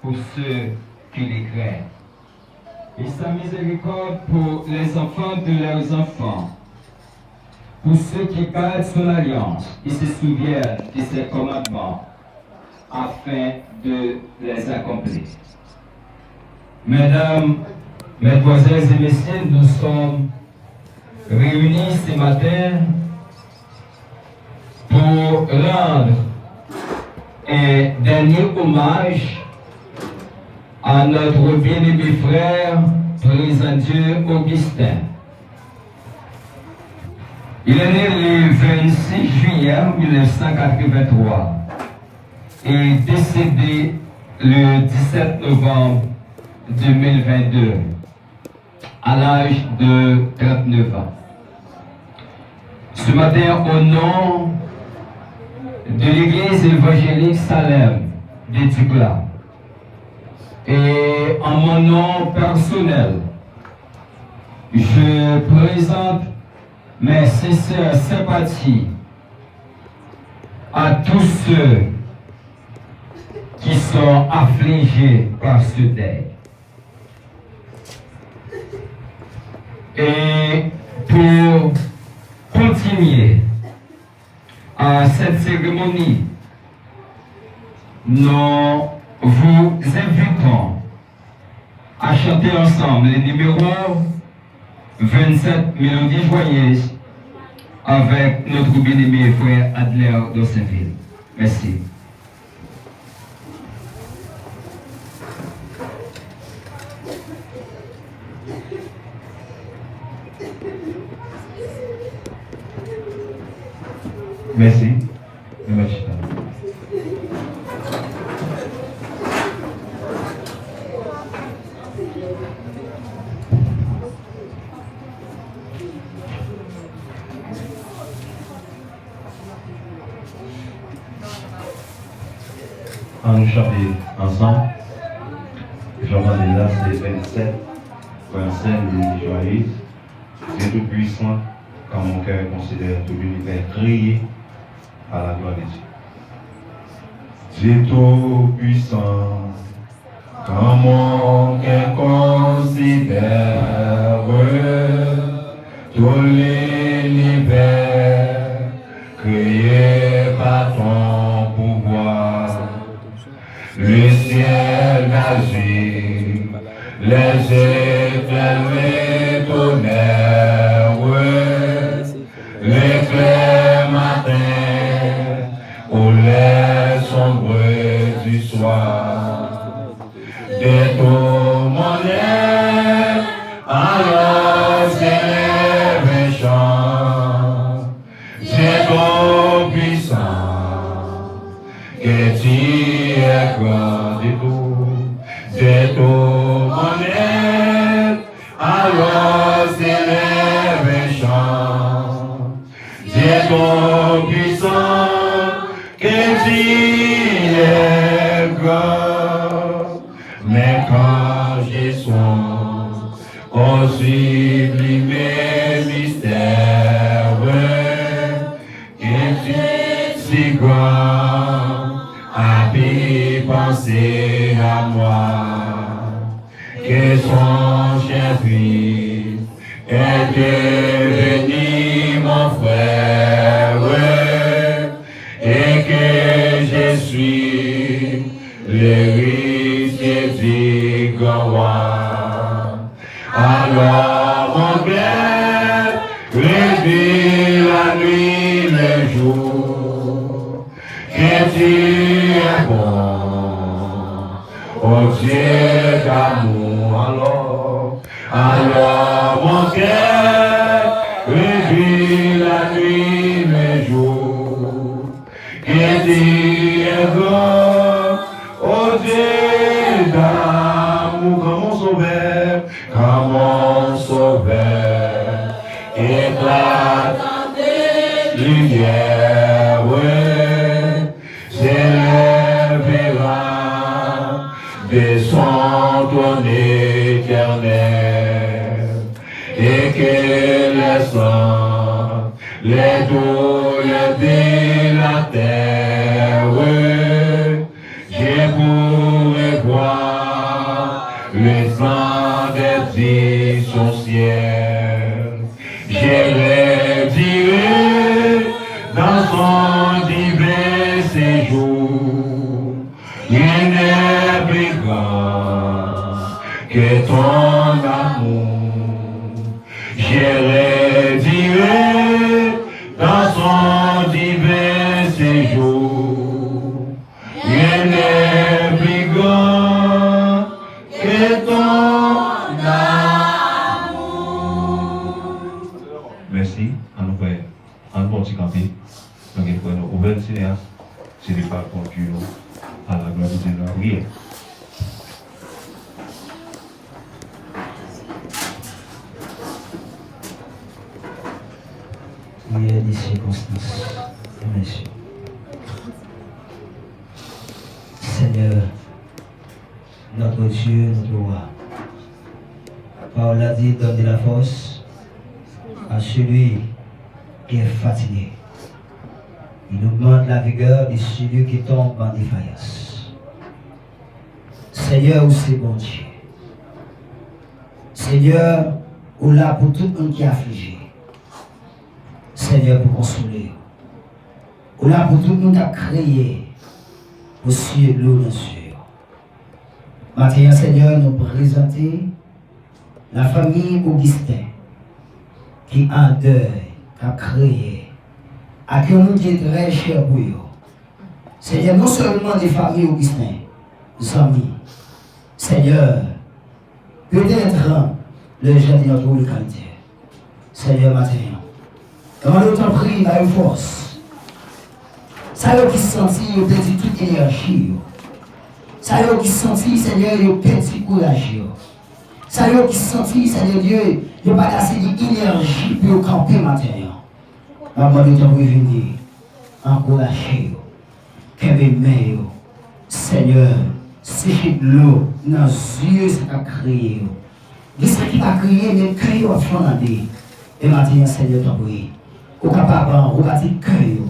pour ceux qui les craignent. Et sa miséricorde pour les enfants de leurs enfants, pour ceux qui gardent son alliance et se souviennent de ses commandements, afin de les accomplir. Mesdames, Mesdemoiselles et Messieurs, nous sommes réunis ce matin pour rendre un dernier hommage à notre bien-aimé frère, président Dieu Augustin. Il est né le 26 juillet 1983 et décédé le 17 novembre 2022 à l'âge de 39 ans. Ce matin, au nom de l'église évangélique Salem de Dukla et en mon nom personnel, je présente mes sincères sympathies à tous ceux qui sont affligés par ce deuil. Et pour continuer à cette cérémonie, nous vous invitons à chanter ensemble le numéro 27 Mélodies joyeuses avec notre bien-aimé frère Adler d'Ossainville. Merci. Merci. Merci. On nous chanter ensemble. Jean-Mandela, c'est 27, Mélodies joyeuses. Dieu tout-puissant, quand mon cœur considère tout l'univers crier à la gloire de Dieu. Dieu tout-puissant, quand mon cœur considère tout l'univers créé par ton pouvoir, le ciel agit, les étoiles, les tonnerres, l'éclair matin, ou les sombres du soir, des tourments, alors s'élève un chant, c'est ton puissant, que tu es grand de tourments, alors s'élève un chant, c'est ton puissant, que tu es grand. Mais quand je songe au sublime mystère, que tu es si grand, à pu penser à moi, que son cher fils est devenu mon frère, et que je suis l'héritier du grand roi. Alors mon cœur revit la nuit, le jour, que tu es bon, oh Dieu d'amour. Alors mon cœur revit la nuit, le jour, que tu es bon, oh Dieu d'amour, comme mon sauveur, éclatante lumière, s'élèvera de son trône éternel, et que les sangs, les douleurs de la terre, je pourrai voir resplendir son ciel. J'ai retiré dans son divin séjour. Rien n'est plus grand que ton amour. J'ai retiré dans son divin séjour. Rien n'est plus grand que ton amour. Merci à nous frères. À nous petit camper. Donc il faut nous ouvrir le cinéaste. C'est des pas conclure à la gloire de Dieu dans la prière. Prière des circonstances. Merci. Seigneur, notre Dieu, notre roi, parole a dit, donne de la force à celui qui est fatigué. Il augmente la vigueur de celui qui tombe en défaillance. Seigneur, c'est bon Dieu. Seigneur, ou là pour tout le monde qui est affligé. Seigneur, pour consoler. Ou là pour tout le monde qui a créé au ciel de l'eau dans le ciel. Maintenant, Seigneur, nous présenter la famille Augustin qui en deuil, qui a créé, à qui on est très cher pour eux. Seigneur, non seulement des familles Augustin, des amis. Seigneur, peut-être le jeune de notre localité. Seigneur, maintenant, comment nous t'en prie, dans une force. Ça y est qui sentit, il perdu toute énergie. Ça y est qui sentit, Seigneur, il perdu courage. Ça y est qui sentit, Seigneur Dieu, il n'y a pas assez d'énergie pour camper maintenant. Maman, nous t'en prie, venir, encourager, qu'elle m'aime, Seigneur, sécher de l'eau dans les yeux, c'est qu'à créer. Qu'est-ce qui va créer, mais créer au fondé. Et maintenant, Seigneur, t'en prie. Au capable, rebâtir le cœur,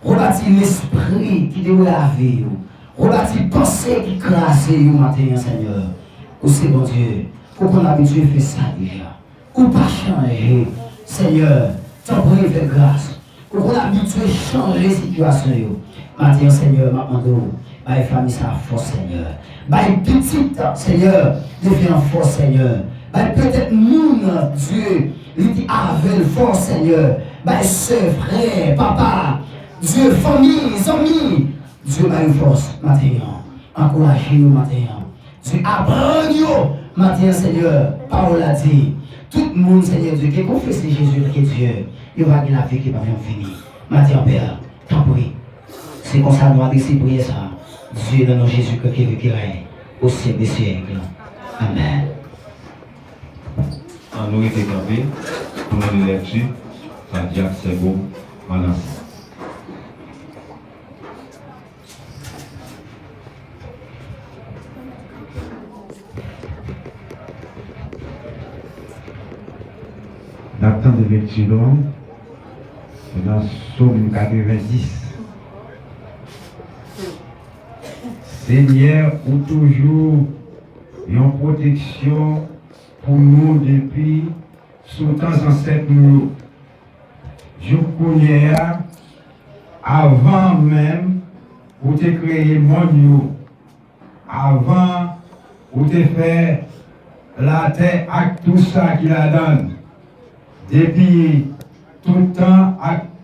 rebâtir l'esprit qui doit laver, rebâtir la pensée qui crasse, maintenant, Seigneur. Ou c'est bon Dieu, ou qu'on a habitué à faire ça déjà, ou pas changer, Seigneur, t'en prie, fais grâce, ou qu'on a habitué à changer la situation. Maintenant, Seigneur, maintenant, ma famille, ça a force, Seigneur. Ma petite, Seigneur, devient force, Seigneur. Peut-être nous, Dieu, il dit avec force, Seigneur. Ma soeur, frère, papa, Dieu, famille, amis, Dieu m'a une force, maintenant. Encouragez-nous, maintenant. Dieu, apprends-nous, maintenant, Seigneur. Parole a dit, tout le monde, Seigneur Dieu, qui confesse Jésus, qui est Dieu, il va gagner la vie qui va bien finir. Maintenant, Père, t'en prie. C'est comme ça, nous avons décidé de prier ça. Dieu, dans notre Jésus, qui règne au siècle des siècles. Amen. En nous était campé, pour nous lecture, à Jacques Sego, Manas. Dans le temps de lecture, dans Psaume 90, Seigneur, ou toujours une protection pour nous depuis sous temps ancêtres nous. Je connais avant même où tu créé le monde, avant où tu fait la terre avec tout ça qu'il a donné. Depuis tout le temps,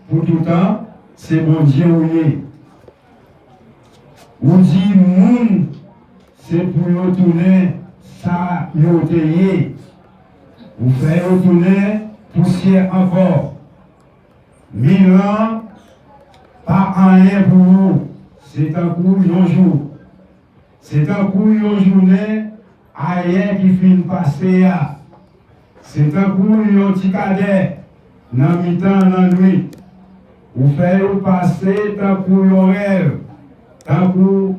pour tout le temps, c'est mon Dieu où il est. On dit, monde, c'est pour retourner ça, yotéyer. Vous faites retourner poussière encore. 1000 ans, pas rien pour vous. C'est un coup, un jour. C'est un coup, une journée, ailleurs qui finit passer. C'est un coup, un petit cadet, dans le temps, dans la nuit. Vous faites passer, tant coup, un rêve. Tant que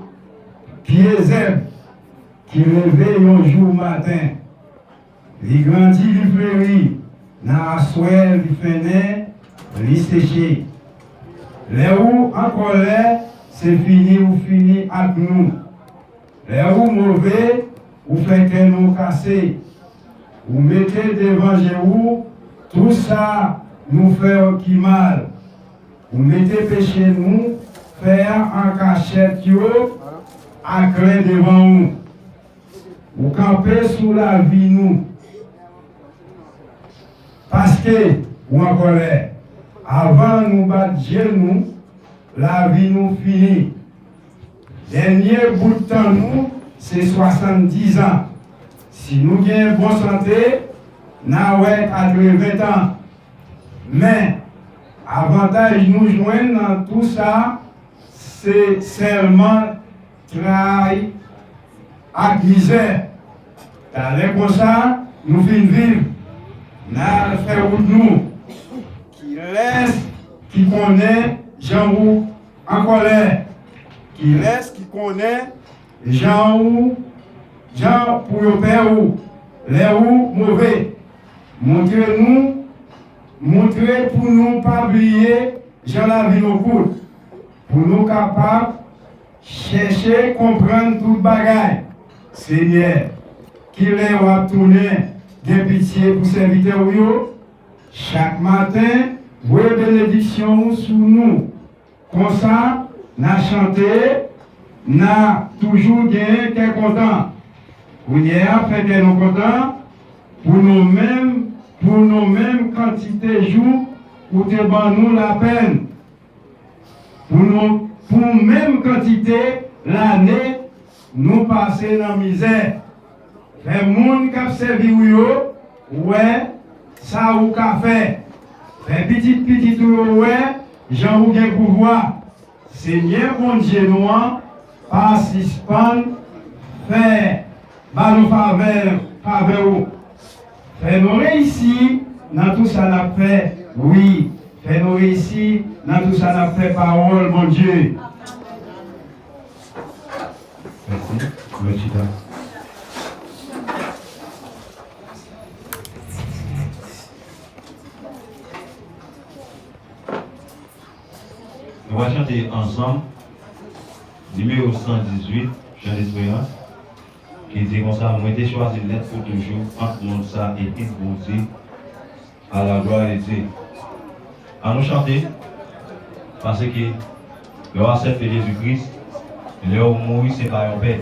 pied zèbre qui réveille un jour matin, il grandit, il fleurit, dans la soie, il fait il séché. Les où en colère, c'est fini ou fini avec nous. Les où mauvais, vous faites que nous casser, vous mettez devant vous, tout ça nous fait qui mal. Vous mettez péché nous, faire en cachette, à craindre devant nous. Vous campez sous la vie nous. Parce que, ou en colère, avant nous battre nous, la vie nous finit. Dernier bout de temps nous, c'est 70 ans. Si nous avons bonne santé, nous avons 80 ans. Mais, avantage nous joindre dans tout ça, c'est seulement travail à misère. T'as comme ça, nous finissons vivre. Nous faisons nous qui laisse, qui connaît Jean-Roux en colère. Qui laisse, qui connaît Jean-Roux, Jean pour le père ou les ou mauvais. Montrez-nous, montrez pour nous pas oublier Jean la vie au cours. Pour nous capables chercher, comprendre toute bagaille. Seigneur, qu'il est va tourner de pitié pour serviteur chaque matin, vos bénédictions sur nous. Comme ça, nous chanté, nous toujours gagné qu'un content. Vous y avez fait que nous contents pour nous-mêmes quantité de jours pour te nous la peine. Pour même quantité l'année, nous passer dans la misère. Les gens qui ont servi, ouais, ça ou qu'a fait. Les petits, ouais, j'en ai un pouvoir. Seigneur, bon Dieu, nous, participant, faire, ballon faveur. Fais-nous réussir dans tout ça, nous fait, oui. Fais-nous réussir dans tout ça, nous fait parole, mon Dieu. Merci. Merci. Nous allons chanter ensemble numéro 118, Jean d'Espérance, qui dit comme ça, moi j'ai choisi l'être pour toujours, entre monde ça et tout bon Dieu, à la gloire de Dieu. À nous chanter, parce que le roi de Jésus-Christ, le roi mourir, c'est pas un père.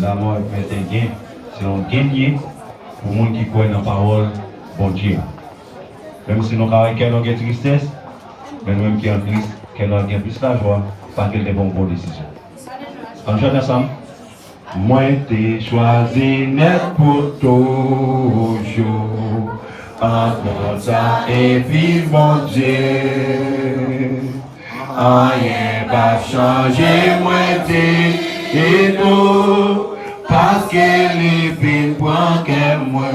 La mort est un gain, c'est un gagné pour les gens qui croient dans la parole, bon Dieu. Même si nous avons une tristesse, mais nous-mêmes qui sommes tristes, qu'elle a plus la joie, parce qu'elle est bonne décision. On chante ensemble. Moi, t'ai choisi net pour toujours, entre ça et vivre mon Dieu. Rien va changer, moi, t'ai et tout, parce qu'elle est vite pour qu'elle moi.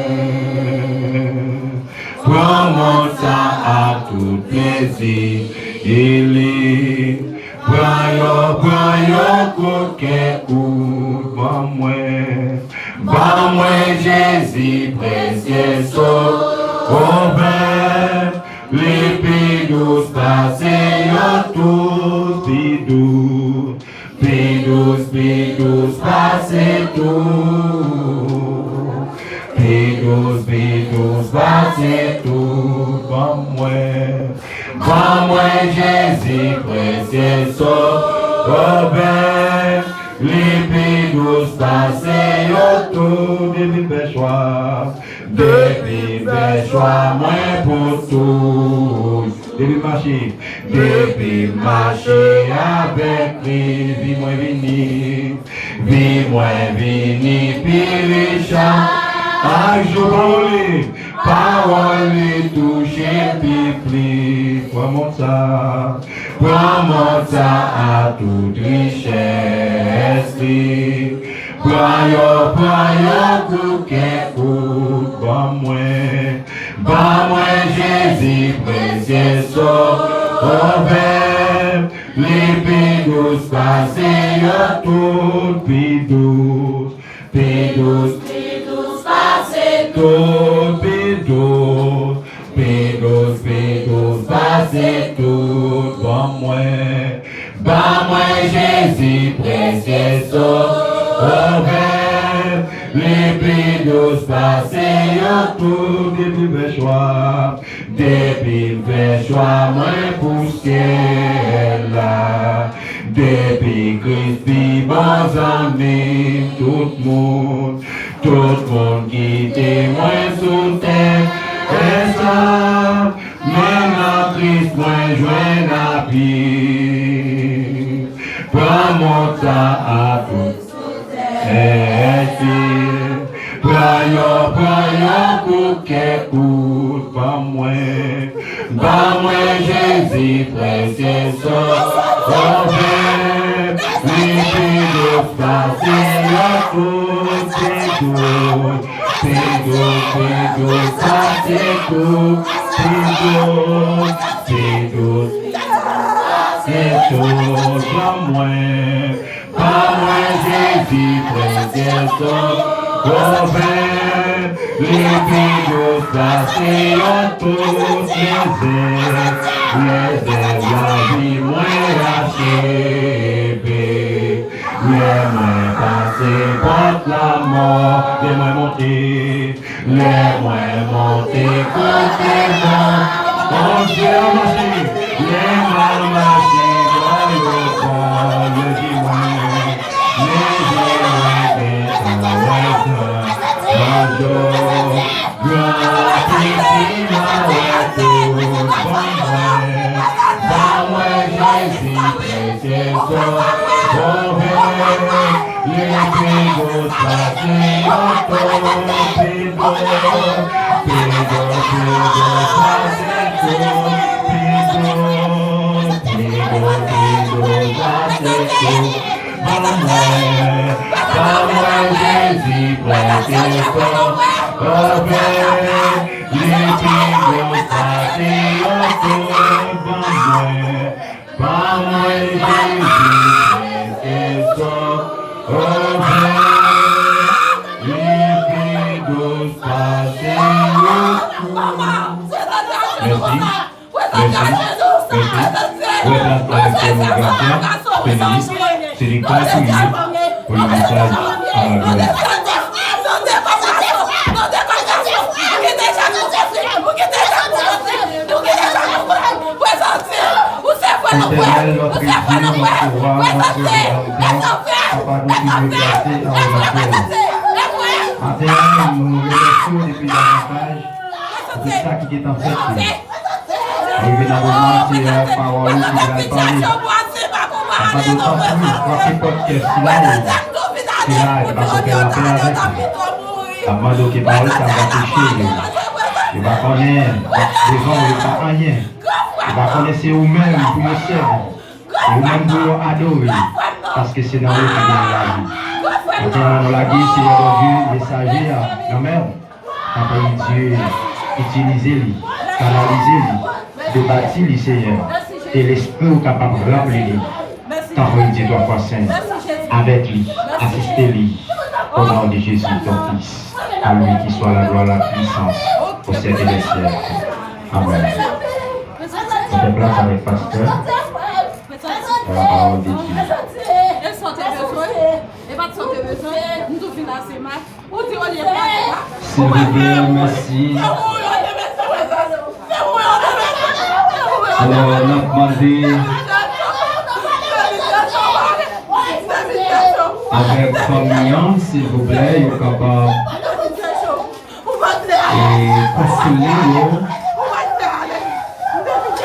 Prends mon temps à tout plaisir, il est. Prends yo coquet ou moi, Jésus précieux au vert, les pédos passés yo tous, pédos passés tout. Pédos passés tout, comme moi, Jésus précieux au vert, les pédos passés autour depuis péchoir, moi pour tous, depuis marcher avec lui, vis-moi vini, puis Richard. Ajourné, parole touchée, pipli, prends mon temps à toute richesse. Prends yo bouquet, moi, Jésus précieux, au vert, les pédos passés, yo tout, pédos. Pédos, passez tout, bon moi, Jésus précieux, Ouvert, les plus douces passées autour depuis le choix. Depuis le choix, moi pour qu'elle là. Depuis Christ, bons amis, tout le monde qui témoigne sous terre. Et ça, maintenant Christ, moi joint la vie. Prends mon temps à tout. Prends pour qu'écoute, pas moi, Jésus, précieux sauveur, les pédos passer la côte, pédos, ça c'est tout, pas moi, Jésus, précieux sauveur, les pédos passer en toutes les ailes, la vie moins achevée, les moins passés portent la mort, les moins montés, complètement, on Dieu a marché, les mal marchés, le divin, c'est les cas pour le message à la gloire. Éternel, notre Dieu, notre roi, notre rédempteur, Papa, nous qui nous placer en relation. Maintenant, nous nous remercions depuis davantage de ça qui est en fait. Évidemment, c'est la parole qui va parler. Papa, d'autant plus, quoi qu'importe quel silence, c'est là, il va se faire la paix avec nous. Papa, donc, il parle, ça va toucher. Il va connaître, les gens, il ne va rien. Il va connaître vous-même pour le servir. Vous-même pour le adorer. Parce que c'est dans le qui vient la vie. Maintenant, dans la vie, c'est Dieu, les messagers, non même. Après, Dieu, utilisez-les, canalisez-les, débattez-les, Seigneur. Et l'esprit est capable de remplir-les. Tant qu'il dit 3 fois saint, avec lui, assistez-lui. Au nom de Jésus, ton Fils. À lui qui soit la gloire, la puissance, au siècle des siècles. Amen. On se place avec pasteur pour la parole de Dieu. S'il vous plaît, merci. Alors, on a demandé avec famille, s'il vous plaît, il est capable et consoler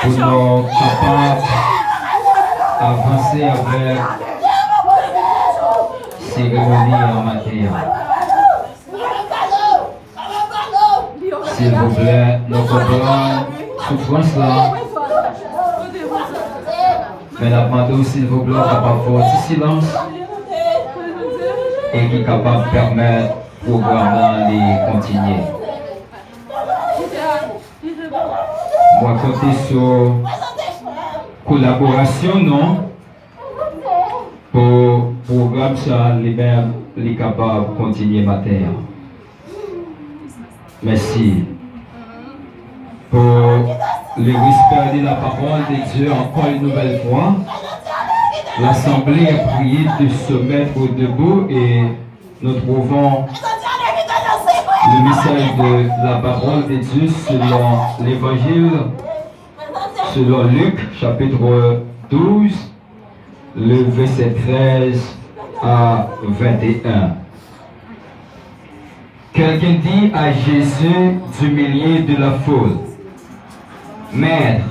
pour nous capables d'avancer avec cérémonie en matière. S'il vous plaît, nous comprenons souffrance là. Mais la demande, s'il vous plaît, capable de faire du silence et qui est capable de permettre au programme de continuer. Moi, compter sur collaboration, non? Pour le programme, ça, lui-même, est capable de continuer matin. Merci. Pour le respect de la parole de Dieu encore une nouvelle fois, L'assemblée est priée de se mettre debout et nous trouvons le message de la parole de Dieu selon l'évangile, selon Luc, chapitre 12, le verset 13 à 21. Quelqu'un dit à Jésus du milieu de la foule, « Maître,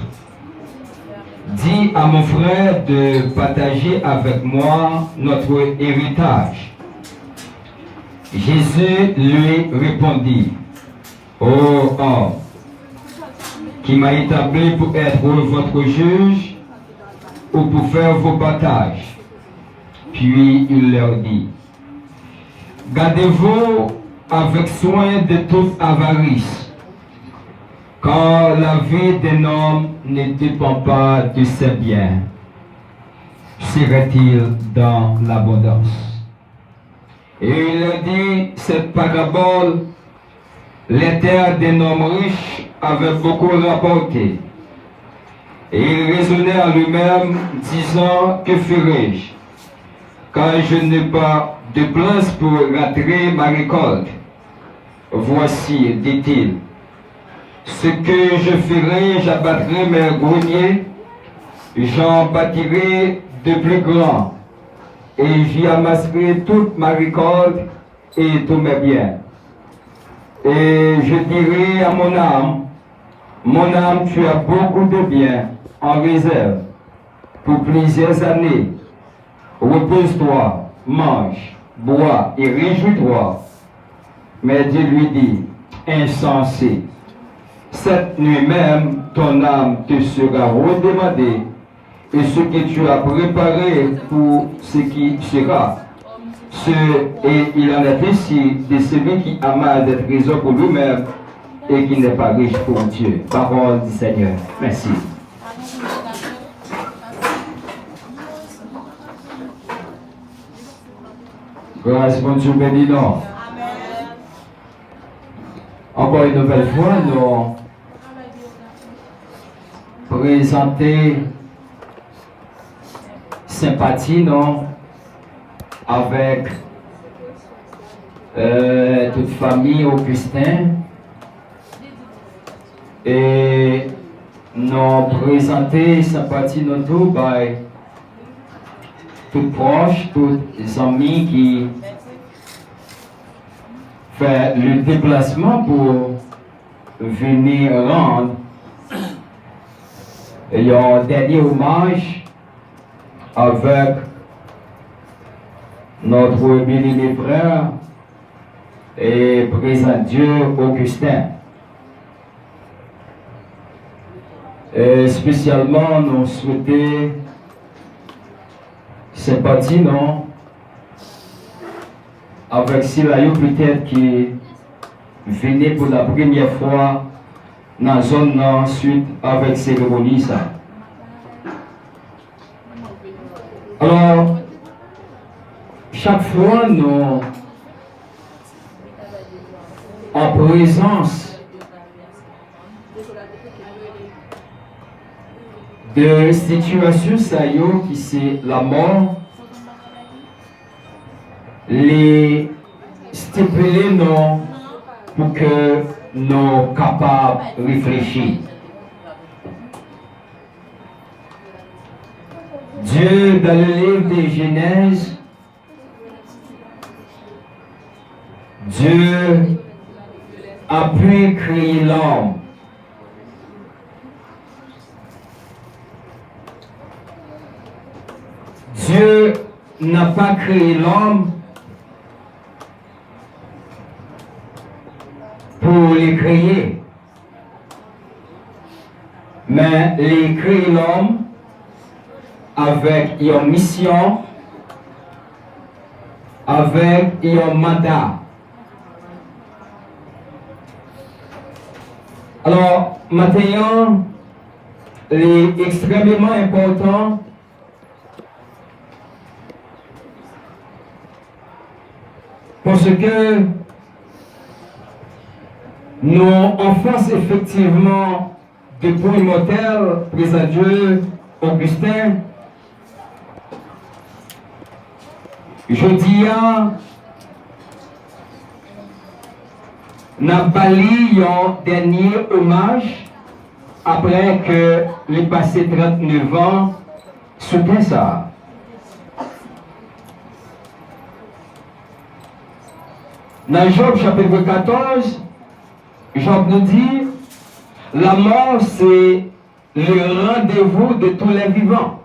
dis à mon frère de partager avec moi notre héritage. » Jésus lui répondit, « Ô homme, qui m'a établi pour être votre juge ou pour faire vos partages. » Puis il leur dit, « Gardez-vous avec soin de toute avarice, car la vie d'un homme ne dépend pas de ses biens. Serait-il dans l'abondance? » Et il leur dit cette parabole, les terres d'un homme riche avaient beaucoup rapporté. Et il raisonnait à lui-même, disant, que ferai-je? Car je n'ai pas de place pour rentrer ma récolte. Voici, dit-il, ce que je ferai, j'abattrai mes greniers, j'en bâtirai de plus grands, et j'y amasserai toute ma récolte et tous mes biens. Et je dirai à mon âme, tu as beaucoup de biens en réserve pour plusieurs années. Repose-toi, mange, bois et réjouis-toi. Mais Dieu lui dit, insensé, cette nuit même, ton âme te sera redemandée, et ce que tu as préparé pour ce qui sera. Et il en est ainsi de celui qui amasse des trésors pour lui-même et qui n'est pas riche pour Dieu. Parole du Seigneur. Merci. Grâce mon Dieu béni nous. Encore une nouvelle fois, nous présenter sympathie non, avec toute famille Augustin et nous présenter sympathie non tout by tout proche, tous les amis qui fait le déplacement pour venir rendre un dernier hommage avec notre bien-aimé frère et présent Dieu Augustin. Et spécialement, nous souhaitons sympathie, non? Avec Silayo peut-être qui venait pour la première fois dans la zone ensuite avec cérémonie ça. Alors, chaque fois nous en présence de situations saillantes qui c'est la mort, les stipuler non pour que nous capables de réfléchir. Dieu, dans le livre de Genèse, Dieu a pu créer l'homme. Dieu n'a pas créé l'homme pour les créer, mais il crée l'homme avec une mission, avec un mandat. Alors, maintenant, il est extrêmement important parce que nous en face effectivement depuis mortel, présent Dieu, Augustin, je dis, n'a bali un dernier hommage après que les passé 39 ans sous ça. Dans Job chapitre 14, Job nous dit, la mort c'est le rendez-vous de tous les vivants.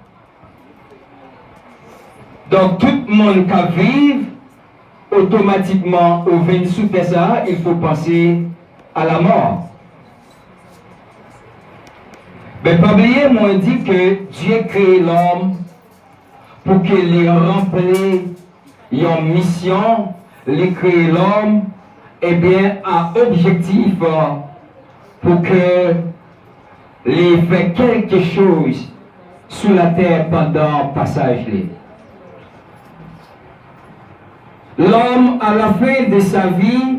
Donc tout le monde qui vit, automatiquement au vin sous ça, il faut penser à la mort. Mais pas oublier, moi dit que Dieu crée l'homme pour qu'il remplisse une mission, il crée l'homme, et bien un objectif pour que il fait quelque chose sur la terre pendant le passage. L'homme, à la fin de sa vie,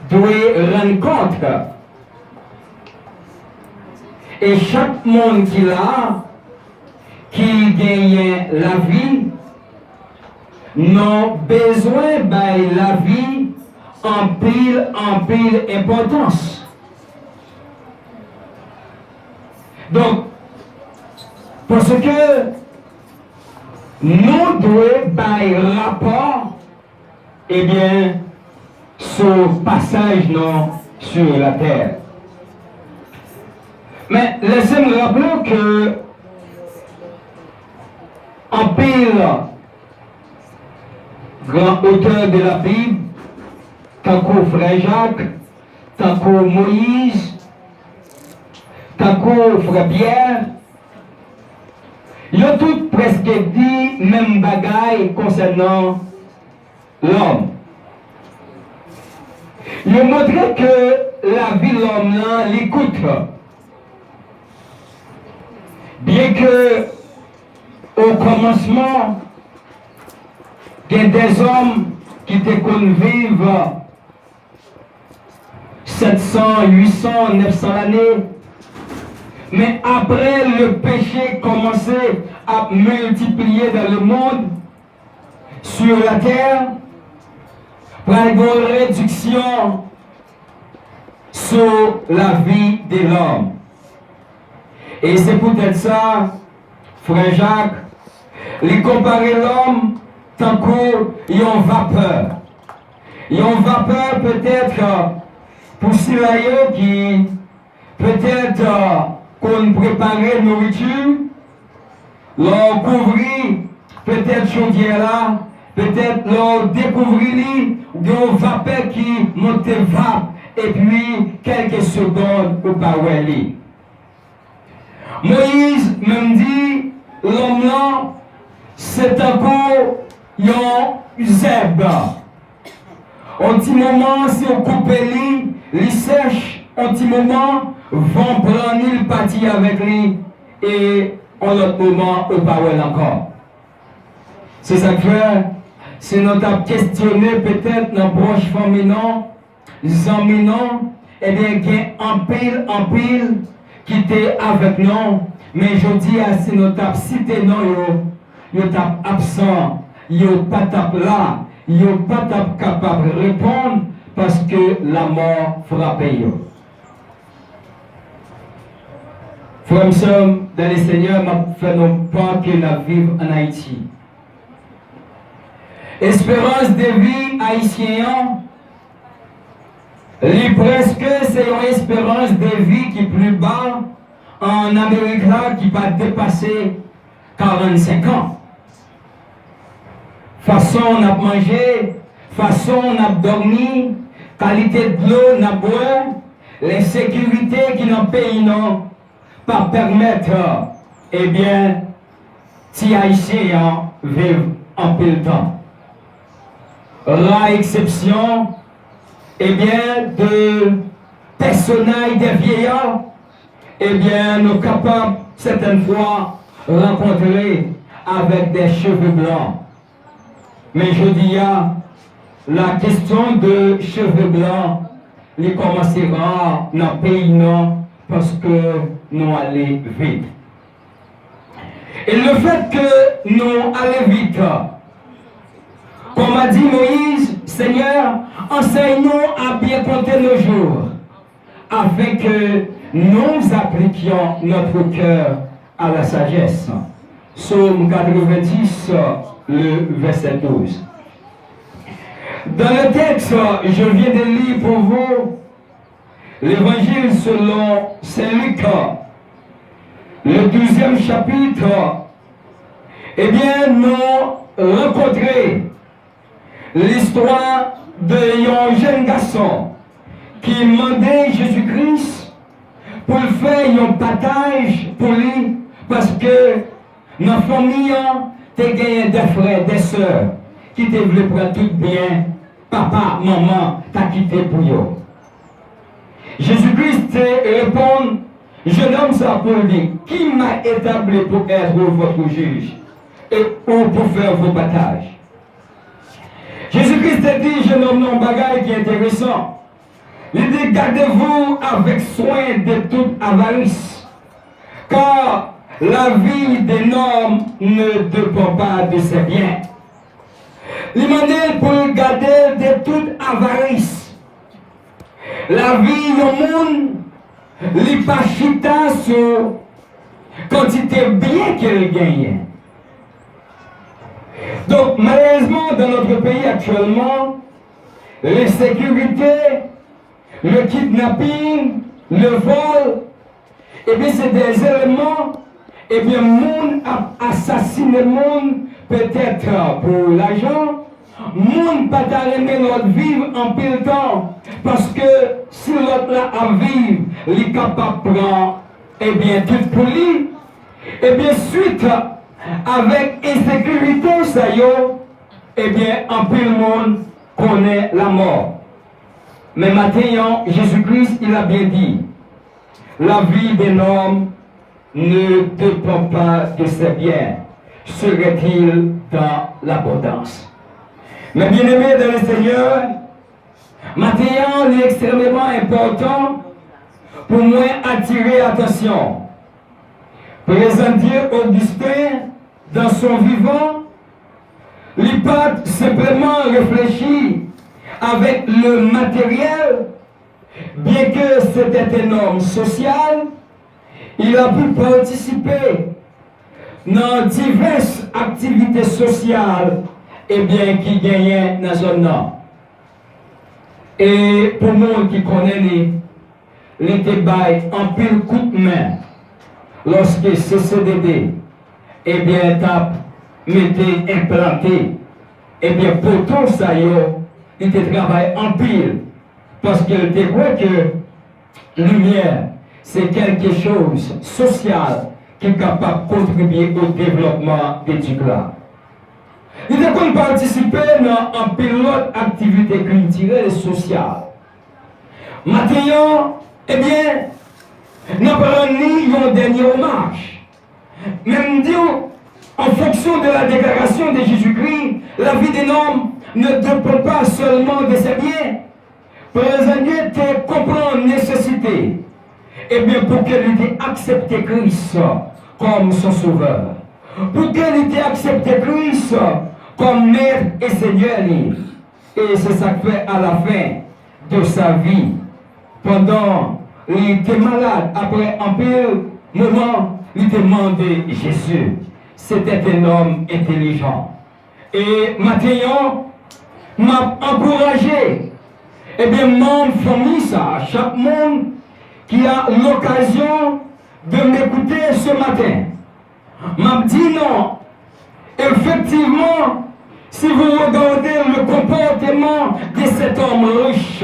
doit rendre compte. Et chaque monde qu'il a, qui gagne la vie, n'a besoin de la vie en pile importance. Donc, parce que nous devons faire rapport, eh bien, ce passage non, sur la terre. Mais laissez-moi rappeler que en pile grand auteur de la Bible, tant que frère Jacques, tant que Moïse, tant que frère Pierre, ils ont tous presque dit même bagaille concernant l'homme. Ils ont montré que la vie de l'homme là l'écoute. Bien que au commencement, il y a des hommes qui te vivent 700, 800, 900 années. Mais après le péché commençait à multiplier dans le monde, sur la terre, pour une réduction sur la vie de l'homme. Et c'est peut-être ça, frère Jacques, il comparer l'homme tant qu'il y a une vapeur. Il y a une vapeur peut-être pour ceux qui peut-être qu'on préparait nourriture, l'on couvrit peut-être chaudière là, peut-être l'on découvrit une vapeur qui montait vape et puis quelques secondes au parweli. Moïse me dit, l'homme là, c'est encore un zèbre. Un petit moment, si on coupe il sèche, un petit moment, vont prendre il parti avec lui, et en l'autre moment, au parole encore. C'est ça que fait, si nous avons questionné peut-être nos proches familles, les amis, eh bien, il y a un pile, qui était avec nous, mais je dis si nous avons cité nous, ils sont absents, ils sont pas là, ils sont pas capables de répondre parce que la mort frappe eux. Frères et sœurs, dans le Seigneur, m'a fait non pas que la vivre en Haïti. Espérance de vie haïtienne, presque c'est une espérance de vie qui est plus bas en Amérique là, qui va dépasser 45 ans. Façon on a mangé, façon on a dormi, qualité de l'eau on a boire, les sécurités qui n'ont pays non, pas permettre, eh bien, si haïtiens vivent en peu de temps. La exception, eh bien, de personnages des vieillards, eh bien, nous sommes capables, certaines fois, de rencontrer avec des cheveux blancs. Mais je dis, la question de cheveux blancs, il commencera dans le pays, non, parce que nous allons vite. Et le fait que nous allons vite, Comme a dit Moïse, Seigneur, enseigne-nous à bien compter nos jours, afin que nous appliquions notre cœur à la sagesse. Psaume 90, le verset 12. Dans le texte, je viens de lire pour vous l'évangile selon Saint Luc, le 12e chapitre. Eh bien, nous rencontrons l'histoire d'un jeune garçon qui demandait Jésus-Christ pour faire un partage pour lui, parce que dans la famille, tu as gagné des frères, des sœurs qui te voulaient prendre tout bien. Papa, maman, t'as quitté pour eux. Jésus-Christ répond, jeune homme, ça pour lui, qui m'a établi pour être votre juge et ou pour faire vos partages? Jésus-Christ a dit, jeune homme, non, bagaille qui est intéressant. Il dit, gardez-vous avec soin de toute avarice, car la vie d'un homme ne dépend pas de ses biens. Il m'a dit pour garder de toute avarice. La vie du monde, il pas chita sur quantité bien qu'elle gagne. Donc, malheureusement, dans notre pays actuellement, l'insécurité, le kidnapping, le vol, eh bien, c'est des éléments, eh bien, le monde a assassiné le monde, peut-être pour l'argent. Le monde pas aimer notre vivre en pile temps, parce que si l'autre là a vivre, il est capable de prendre, eh bien, tout pour lui. Eh bien, suite avec insécurité, ça y est, eh bien, en pile monde connaît la mort. Mais maintenant, Jésus-Christ, il a bien dit, la vie d'un homme ne dépend pas de ses biens. Serait-il dans l'abondance? Mais bien aimé dans le Seigneur, maintenant, il est extrêmement important pour moi attirer l'attention. Présent Dieu Augustin, dans son vivant, il n'a pas simplement réfléchi avec le matériel, bien que c'était un homme social, il a pu participer dans diverses activités sociales, eh bien, qui gagnaient dans la zone. Et pour moi qui connaît les débats en pile coup de main, lorsque CCDD, eh bien, tape, mettait implanté, eh bien, pourtant, ça y est, il te travaille en pile, parce qu'il te croit que lumière, c'est quelque chose social qui est capable de contribuer au développement des là. Il a participé dans un pilote activité culturelle et sociale. Maintenant, eh bien, nous parlons ni un dernier hommage. Même Dieu, en fonction de la déclaration de Jésus-Christ, la vie d'un homme ne dépend pas seulement de ses biens. Présent Dieu te comprend nécessité. Eh bien, pour qu'elle ait accepté Christ comme son sauveur, pour qu'elle ait accepté Christ comme maître et seigneur, et c'est ça que fait à la fin de sa vie, pendant qu'il était malade, après un peu moment, il demandait Jésus. C'était un homme intelligent. Et maintenant, m'a encouragé, eh bien, mon famille, ça, chaque monde qui a l'occasion de m'écouter ce matin, m'a dit non. Effectivement, si vous regardez le comportement de cet homme riche,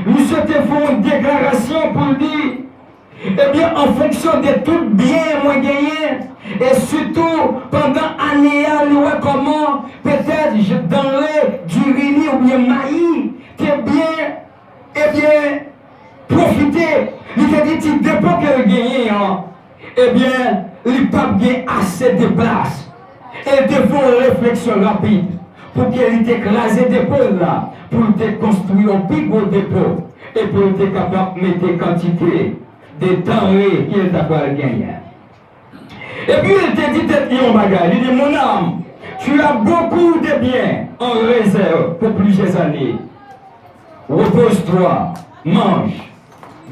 nous souhaitons une déclaration pour dire, eh bien, en fonction de tout bien moi gagné, et surtout pendant l'année, comment peut-être je donnerai du riz ou bien maïs, t'es bien, eh bien, profiter. Il te dit, tu dépends qu'elle gagne, hein. Eh bien, il n'a pas bien assez de place. Et de faire une réflexion rapide pour qu'elle t'écrase d'épaule là, pour te construire un plus gros dépôt et pour être capable de mettre quantité de denrées qu'il t'a pas gagné. Et puis il te dit, un bagage, il dit, mon âme, Tu as beaucoup de biens en réserve pour plusieurs années. Repose-toi, mange,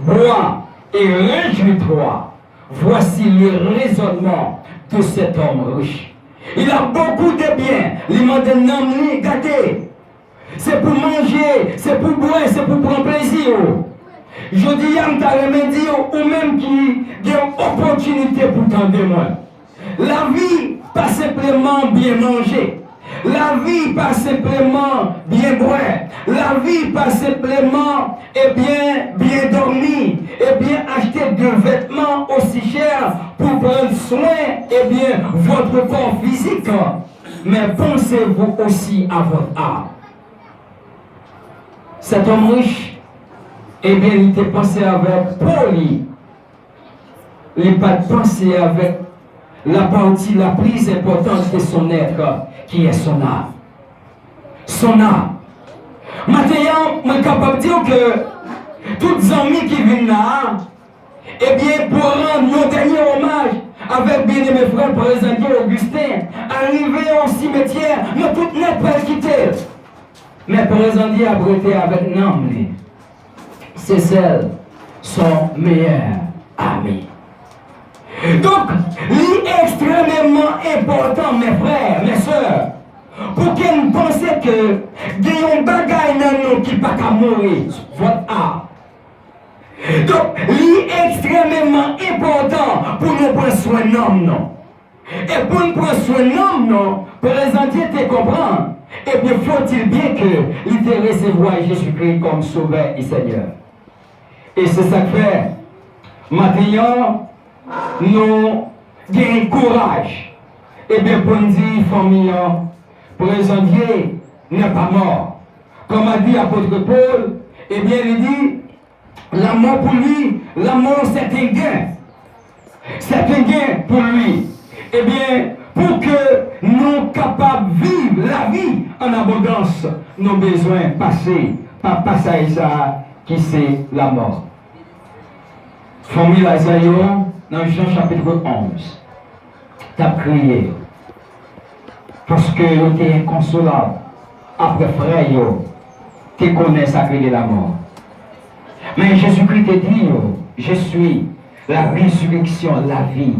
bois et réjouis-toi. Voici le raisonnement de cet homme riche. Il a beaucoup de biens. Il m'a donné, regardez. C'est pour manger, c'est pour boire, c'est pour prendre plaisir. Je dis à me dire, ou même qui a une opportunité pour tendre moi. La vie, pas simplement bien manger. La vie, pas simplement bien boire. La vie, pas simplement bien dormir. Et bien acheter des vêtements aussi chers pour prendre soin votre corps physique. Mais pensez-vous aussi à votre âme. Cet homme riche, il était pensé avec poli. Il n'est pas pensé avec la partie la plus importante de son être, qui est son âme. Son âme. Maintenant, je suis capable de dire que tous les amis qui viennent là, pour rendre nos derniers hommages, avec bien aimé frère président Augustin, arrivé au cimetière, nous toutes net pas quitté. Mais président a prêté avec nom. C'est celle, son meilleur ami. Donc, c'est extrêmement important, mes frères, mes soeurs, pour qu'ils pensent que il y a un bagage dans nous qui ne peut pas mourir, votre âme. Donc, c'est extrêmement important pour nous prendre soin de nous. Et pour nous prendre soin de nous, présenter te comprendre. Et bien, faut-il bien que il recevoir Jésus-Christ comme Sauveur et Seigneur. Et c'est ça que fait. Maintenant, nous avons courage. Et bien, pour nous dire, famille, présenter n'est pas mort. Comme a dit l'apôtre Paul, et bien, il dit, la mort pour lui, la mort c'est un gain. C'est un gain pour lui. Eh bien, pour que nous capables de vivre la vie en abondance, nos besoins passer par passage qui c'est la mort. Famille Isaïe, dans Jean chapitre 11, tu as crié parce que tu es inconsolable. Après frère, tu connais ça crier la mort. Mais Jésus-Christ te dit, je suis la résurrection, la vie.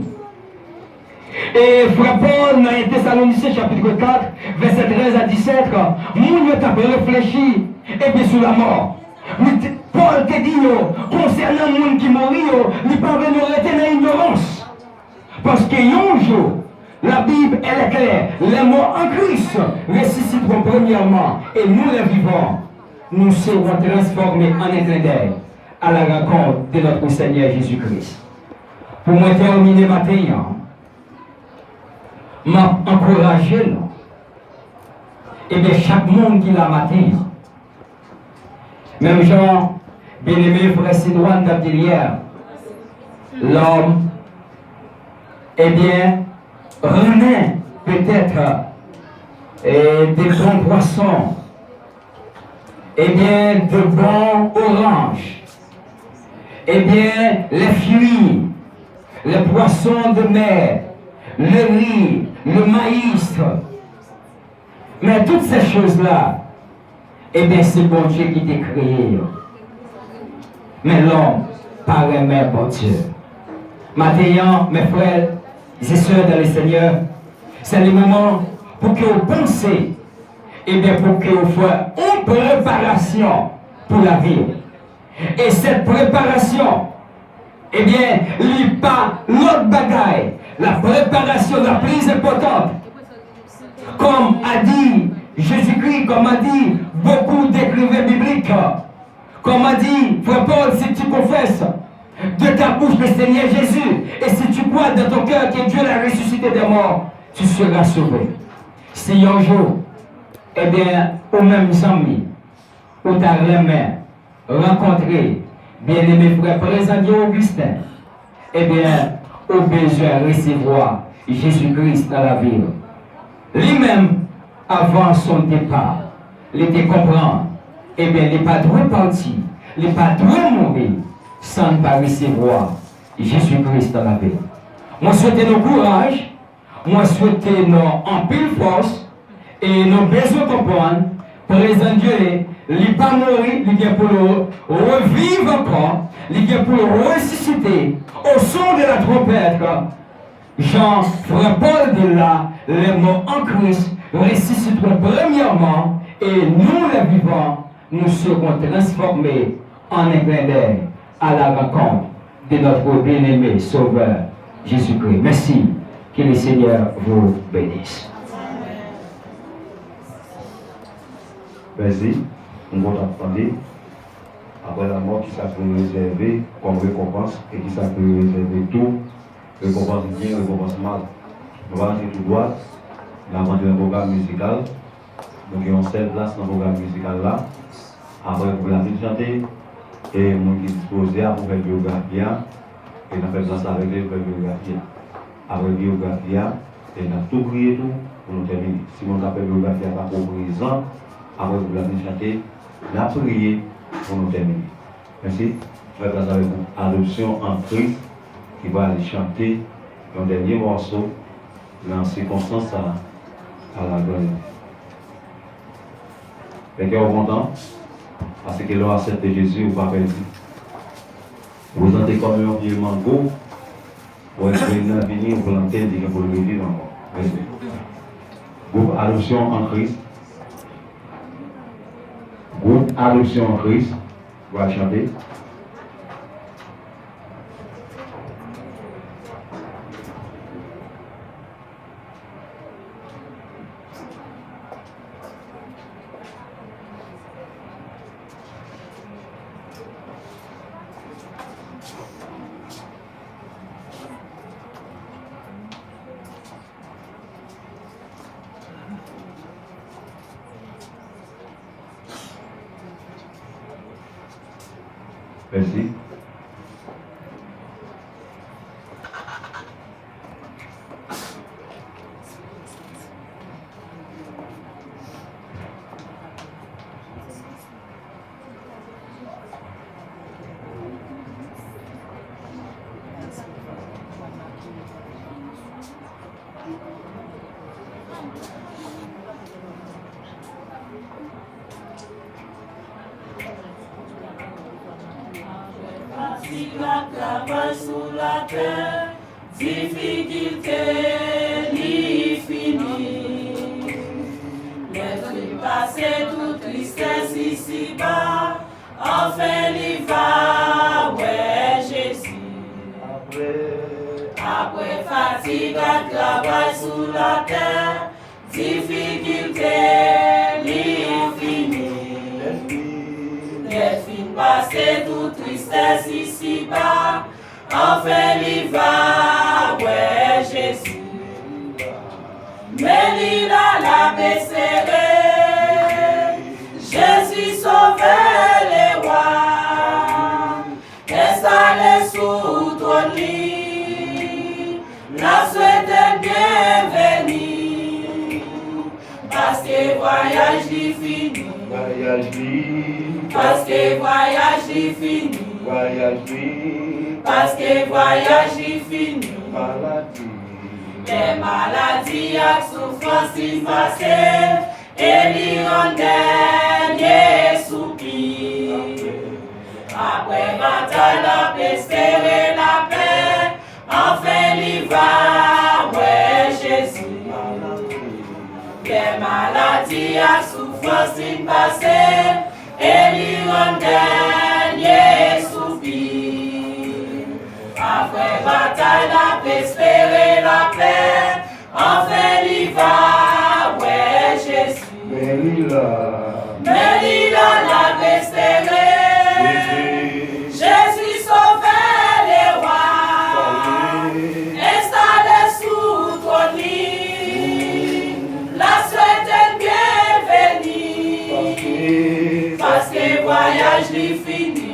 Et frère Paul, dans les Thessaloniciens chapitre 4, verset 13 à 17, nous avons réfléchi et bien sur la mort. Paul te dit, concernant les gens qui mourent, ils ne peuvent pas rester dans l'ignorance. Parce qu'un jour, la Bible elle est claire, les morts en Christ ressusciteront premièrement et nous les vivants, nous serons transformés en un clin d'œil à la rencontre de notre Seigneur Jésus-Christ. Pour moi terminer matin, m'a encouragé, et bien chaque monde qui l'a matin, même Jean, bien-aimé frère Sidouane d'Abdilière, l'homme, eh bien, renaît peut-être des bons poissons, eh bien, de bons oranges, eh bien, les fruits, les poissons de mer, le riz, le maïs. Mais toutes ces choses-là, eh bien, c'est bon Dieu qui t'a créé. Mais l'homme, paraît même bon Dieu. Maintenant, mes frères et sœurs dans le Seigneur, c'est le moment pour que vous pensez, et bien pour que vous fassiez une préparation pour la vie. Et cette préparation, eh bien, il n'y a pas l'autre bagaille, la préparation la plus importante. Comme a dit Jésus-Christ, comme a dit beaucoup d'écrivains bibliques, comme a dit frère Paul, si tu confesses de ta bouche le Seigneur Jésus, et si tu crois dans ton cœur que Dieu l'a ressuscité des morts, tu seras sauvé. Si un jour, eh bien, aux mêmes amis, ou ta main, rencontrer, bien-aimé frère président Augustin, eh bien, au besoin de recevoir Jésus-Christ dans la vie. Lui-même, avant son départ, il était comprendre, eh bien, il n'est pas droit partir, il n'est pas droit mourir, sans ne pas recevoir Jésus-Christ dans la vie. Moi, souhaite nos courage moi souhaiter nous en pile force et nos besoins comprendre. Présent Dieu, il n'est pas mourir, il vient pour le revivre encore, il vient pour le ressusciter au son de la trompette. Jean, frère Paul de là, les morts en Christ ressusciteront premièrement et nous les vivants, nous serons transformés en un clin d'œil à la rencontre de notre bien-aimé Sauveur Jésus-Christ. Merci, que le Seigneur vous bénisse. Merci, nous allons attendre après la mort qui s'appelle réservé comme récompense et qui s'appelle réservé tout, récompense bien, récompense mal. Nous allons aller tout droit, nous allons un programme musical, donc il y a une seule place dans le programme musical là. Après, pour la chanter, et nous qui disposons à faire biographie, et nous faisons place avec les biographie. Après biographie, et nous avons tout prié tout pour nous terminer. Si on a fait biographie à pas pour présent, après vous l'avez chanté, la prière pour nous terminer. Merci. Je vais passer avec vous. Adoption en Christ qui va aller chanter un dernier morceau dans circonstance à la gloire. Les cœurs contents parce que l'on accepte Jésus ou pas perdu. Vous sentez comme un vieux mango pour être venu venir pour planter et pour le vivre encore. Merci. Groupe Adoption en Christ. Groupe Adoption en Christ va chanter. Merci. La travail sous la terre, difficulté ni fini. Les passé toute tristesse ici-bas, enfin il va, ouais Jésus. Après fatigue, travail sous la terre, difficulté ni fini. Les filles passées toute tristesse ici-bas, enfin il va, ouais Jésus. Mais il a la serrée, Jésus sauvait les rois, installé sous ton lit, la souhaite bienvenue, parce que voyage est fini. Parce que voyage est fini. Parce que voyage est fini. Les maladies et souffrances y passent et l'y en dernier soupir. Après bataille, la paix, espérer la paix, enfin l'y va, ouais Jésus. Les maladies et souffrances y passent et l'y en dernier soupir. Après bataille, la paix, espérer la paix, enfin l'y va, ouais Jésus. Mais il a la paix, espérer, Jésus sauvait les rois, installé sous ton lit, la souhaite est bienvenue, parce que voyage est fini.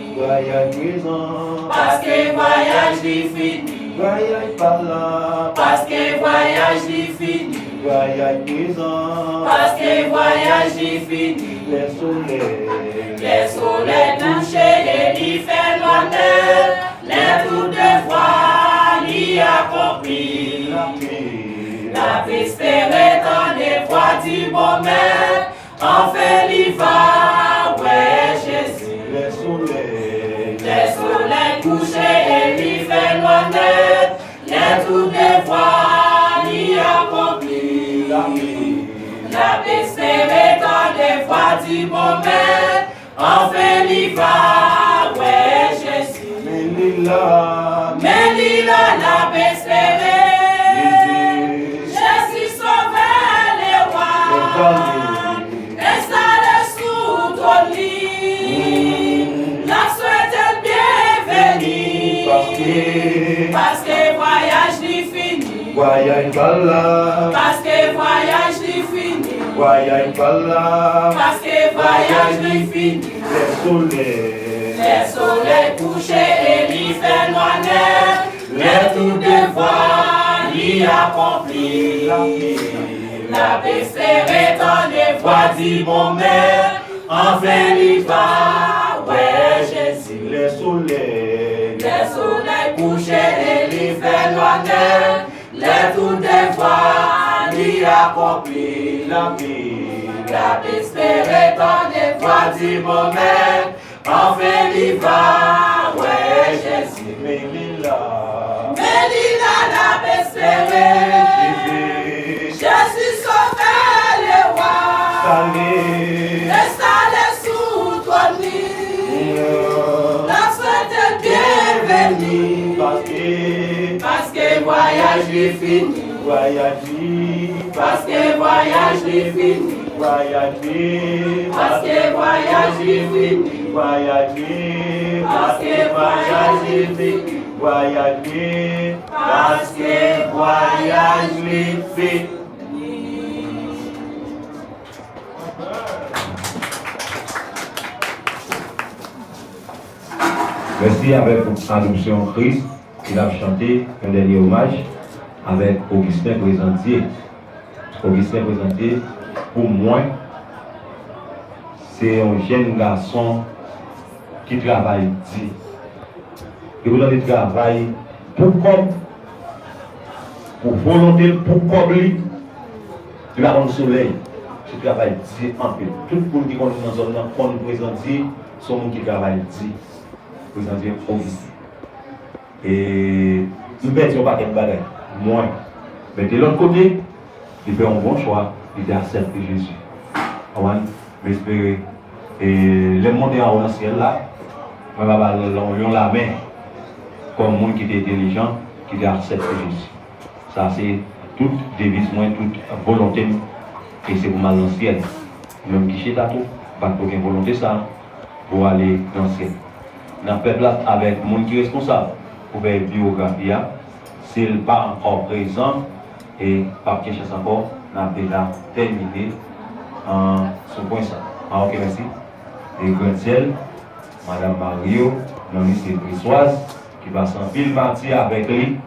Parce que voyage est fini. Parce que voyage est fini. Parce que voyage est fini. Les soleils touchés et l'y fait l'honneur. Les tours de voix l'y accomplit. La espérer dans les voies du moment. Enfin, il va, ouais, Jésus. Les soleils couchés et il fait loin net. Les tours des voies, il accomplit. La espérer dans les voies du moment. Enfin, il va, ouais, Jésus. Mais l'île l'a espéré. Jésus sauvait les rois. Installé sous ton lit. La souhaite est bienvenue. Parce que voyage n'est fini. Parce que voyage n'est fini. Parce que voyage n'est fini. Les soleils couchés et il fait noir. Les tours de voie y accomplit. La espérée dans les voies du moment. Enfin il va, ouais Jésus. Les soleils couchés et il fait noir. Les tours de voie y accomplit. La espérée dans les voies du moment. Enfin il va, ouais Jésus. Mais il a la espéré. Jésus sauvait les rois. Installé sous ton lit. La souhaite est bienvenue. Parce que voyage est fini. Parce que voyage est fini. Parce que voyage est fini. Parce que voyage est fini. Parce que voyage est fini. Merci avec Adoption Christ, il a chanté un dernier hommage avec Augustin Présentier. Augustin Présentier, pour moi, c'est un jeune garçon qui travaille dit. Et vous avez travail pour volonté, pour combler, tu vas dans le soleil, tu travailles dit en peu. Tout le monde qui connaît dans la zone, quand nous présentons, sont gens qui travaillent dit. Présenter Augustin. Et nous ne perdons pas de bagaille, moins. Mais de l'autre côté, il fait un bon choix, il accepte Jésus. J'espère. Et le monde est en ciel là, on va la main comme monde qui est intelligent, qui accepte Jésus. Ça, c'est toute devise, toute volonté, et c'est pour mal dans le ciel. Même qui chez tout, pas pour une volonté ça, pour aller dans le ciel. Dans le peuple avec le monde qui est responsable pour faire une biographie, s'il n'est pas encore présent et pas quelque chose encore, on a déjà terminé ce point ça. Ok, merci. Et grand ciel, Madame Mario, notre ministre Brissoise, qui va s'en pile partir avec lui